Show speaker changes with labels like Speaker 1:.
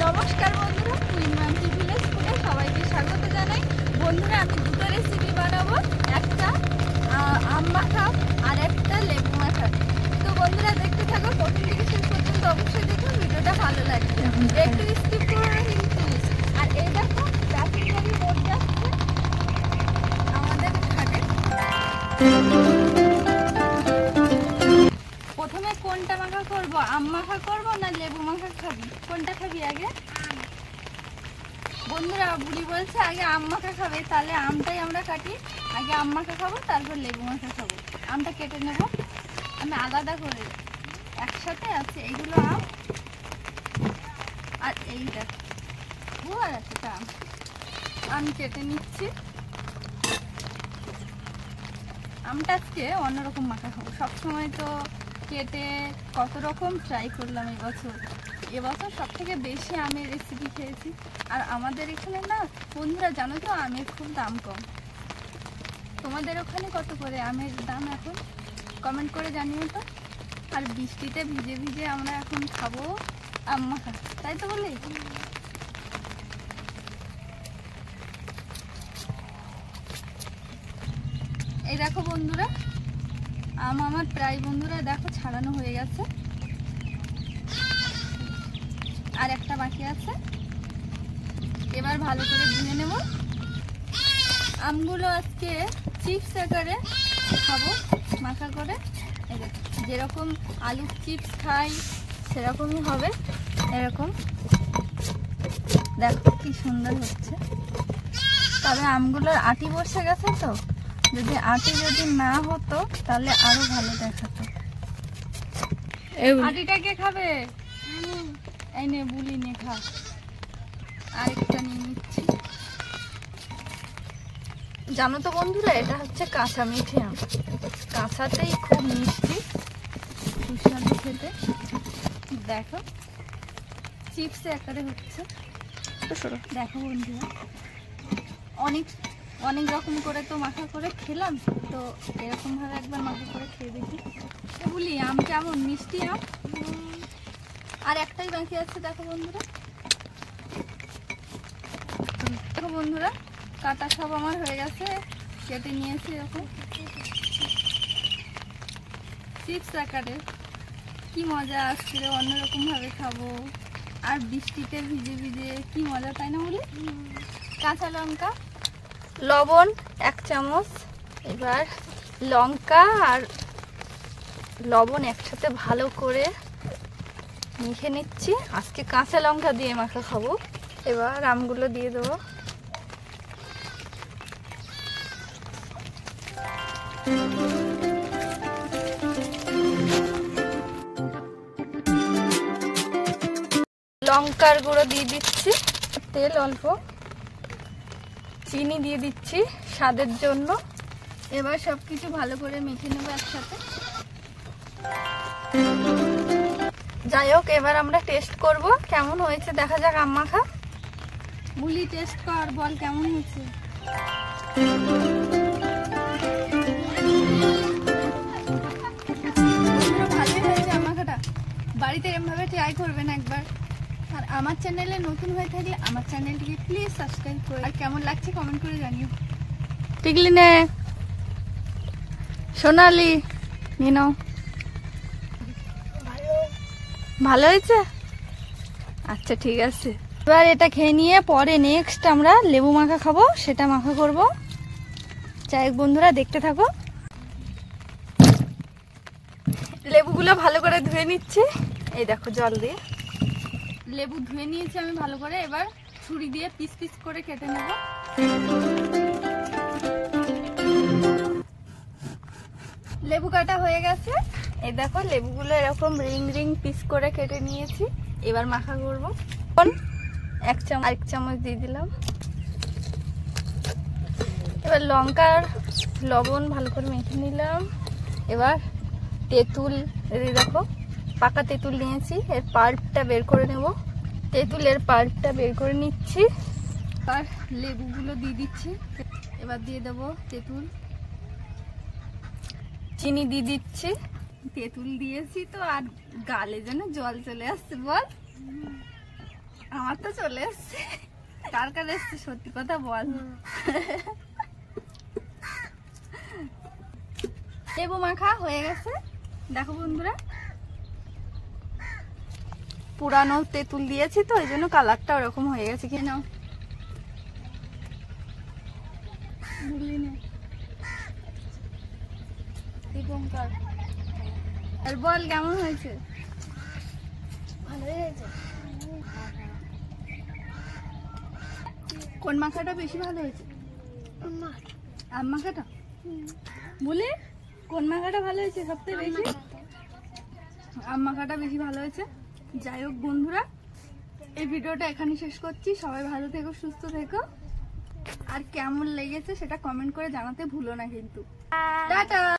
Speaker 1: নমস্কার বন্ধুরা, কুইনমান্টি ভিলেজ ফুডে সবাইকে স্বাগত জানাই। বন্ধুরা, আমি দুটো রেসিপি বানাবো, একটা আম মাখা আর একটা লেবু মাখা। তো বন্ধুরা দেখতে থাকো, প্রথম থেকে শেষ পর্যন্ত অবশ্যই দেখুন, ভিডিওটা ভালো লাগবে, একটু স্কিপ করো না কিন্তু। আর এই দেখো প্যাকিং গাড়ি রোড যাচ্ছে আমাদের ঘাটে। প্রথমে কোনটা মাখা করব, আম মাখা করব না লেবু মাখা খাবি? কোনটা খাবি আগে? বন্ধুরা, বুড়ি বলছে আগে আম মাখা খাবে, তাহলে আমটাই আমরা কাটি। আগে আম মাখা খাবো, তারপর লেবু মাখা খাবো। আমটা কেটে নেব আমি আলাদা করে, একসাথে আছে এইগুলো আম আর এইটা আর একটা আম। আমি কেটে নিচ্ছি। আমটা আজকে অন্যরকম মাখা খাবো। সবসময় তো কেটে কত রকম ট্রাই করলাম এবছর সব থেকে বেশি আমের রেসিপি খেয়েছি। আর আমাদের এখানে না বন্ধুরা, জানো তো আমের খুব দাম কম। তোমাদের ওখানে কত করে আমের দাম এখন? কমেন্ট করে জানিও তো। আর বৃষ্টিতে ভিজে ভিজে আমরা এখন খাবো আম মাখা, তাই তো বলি? এই দেখো বন্ধুরা, আম আমার প্রায় বন্ধুরা দেখো ছাড়ানো হয়ে গেছে, আর একটা বাকি আছে। এবার ভালো করে ধুয়ে নেব। আমগুলো আজকে চিপস আকারে খাবো, মাখা করে। যেরকম আলু চিপস খাই সেরকমই হবে। এরকম দেখো কি সুন্দর হচ্ছে। তবে আমগুলোর আটি বসে গেছে, তো যদি না হতো তাহলে আরো ভালো দেখাতো। আটিটা কে খাবে? এই নে, বুলি নিয়ে খা। আরেকটা নিয়ে নিচ্ছি। জানো তো বন্ধুরা, এটা হচ্ছে কাঁচা মিঠে আম। কাঁচাতেই খুব মিষ্টি, সুস্বাদু খেতে। দেখো চিপসে আকারে হচ্ছে। দেখো বন্ধুরা, অনেক রকম করে তো মাখা করে খেলাম, তো এরকম ভাবে একবার মাখা করে খেয়ে দেখি। বলি আম কেমন? মিষ্টি আম। আর একটাই বাকি আছে। দেখো বন্ধুরা, কাটা সব আমার হয়ে গেছে, কেটে নিয়েছি। এরকম চিপস আকারে কি মজা আসছিল, অন্যরকম ভাবে খাবো। আর বৃষ্টিতে ভিজে ভিজে কি মজা, তাই না বলি? কাঁচা লঙ্কা, লবণ 1 চামচ। এবার লঙ্কা আর লবণ একসাথে ভালো করে মেখে নিচ্ছি। আজকে কাঁচা লঙ্কা দিয়ে মাখা খাবো। এবার আমগুলো দিয়ে দেবো। লঙ্কার গুঁড়ো দিয়ে দিচ্ছি, তেল অল্প, চিনি দিয়ে দিচ্ছি স্বাদের জন্য। এবার সবকিছু ভালো করে মেখে নেবো একসাথে। যাই হোক, এবার আমরা টেস্ট করব কেমন হয়েছে, দেখা যাক আম মাখা। বুলি টেস্ট কর, বল কেমন হয়েছে। ভালোই হয়েছে আম মাখাটা। বাড়িতে এরমভাবে ট্রাই করবেন একবার। আর আমার চ্যানেলে নতুন হয়ে থাকলে আমার চ্যানেলটিকে প্লিজ সাবস্ক্রাইব করে, আর কেমন লাগছে কমেন্ট করে জানিও। টিকলি নে, সোনালি নিয়ে নাও। ভালো হয়েছে? আচ্ছা ঠিক আছে। এবার এটা খেয়ে নিয়ে পরে নেক্সট আমরা লেবু মাখা খাবো, সেটা মাখা করব। যাই হোক বন্ধুরা, দেখতে থাকো। লেবুগুলো ভালো করে ধুয়ে নিচ্ছি। এই দেখো জল দিয়ে লেবু ধুয়ে নিয়েছি আমি ভালো করে। এবার ছুরি দিয়ে পিস পিস করে কেটে নেব। লেবু কাটা হয়ে গেছে। এই দেখো লেবুগুলো এরকম রিং রিং পিস করে কেটে নিয়েছি। এবার মাখা করবো। 1 চামচ দিয়ে দিলাম। এবার লঙ্কার লবণ ভালো করে মেখে নিলাম। এবার তেঁতুল, দেখো পাকা তেঁতুল নিয়েছি, এর পাল্পটা বের করে নেব। তেঁতুলের পাল্পটা বের করে নিচ্ছি। আর লেবুগুলো দিয়ে দিচ্ছি। এবার দিয়ে দেবো তেঁতুল, চিনি দিয়ে দিচ্ছি। তেঁতুল দিয়েছি তো আর গালে যেন জল চলে আসছে। বল আমার তো চলে এসছে। কার কার এসছে সত্যি কথা বল। লেবু মাখা হয়ে গেছে দেখো বন্ধুরা। পুরানো তেঁতুল দিয়েছি তো এই জন্য কালারটা ওরকম হয়ে গেছে। কি নাও আর বল কেমন হয়েছে?
Speaker 2: ভালোই হয়েছে।
Speaker 1: কোন মাখাটা বেশি ভালো হয়েছে? আম মাখাটা। বলে কোন মাখাটা ভালো হয়েছে সবথেকে বেশি? আম মাখাটা বেশি ভালো হয়েছে। যাই হোক বন্ধুরা, এই ভিডিওটা এখানে শেষ করছি। সবাই ভালো থেকো, সুস্থ থেকো, আর কেমন লেগেছে সেটা কমেন্ট করে জানাতে ভুলো না কিন্তু। টাটা।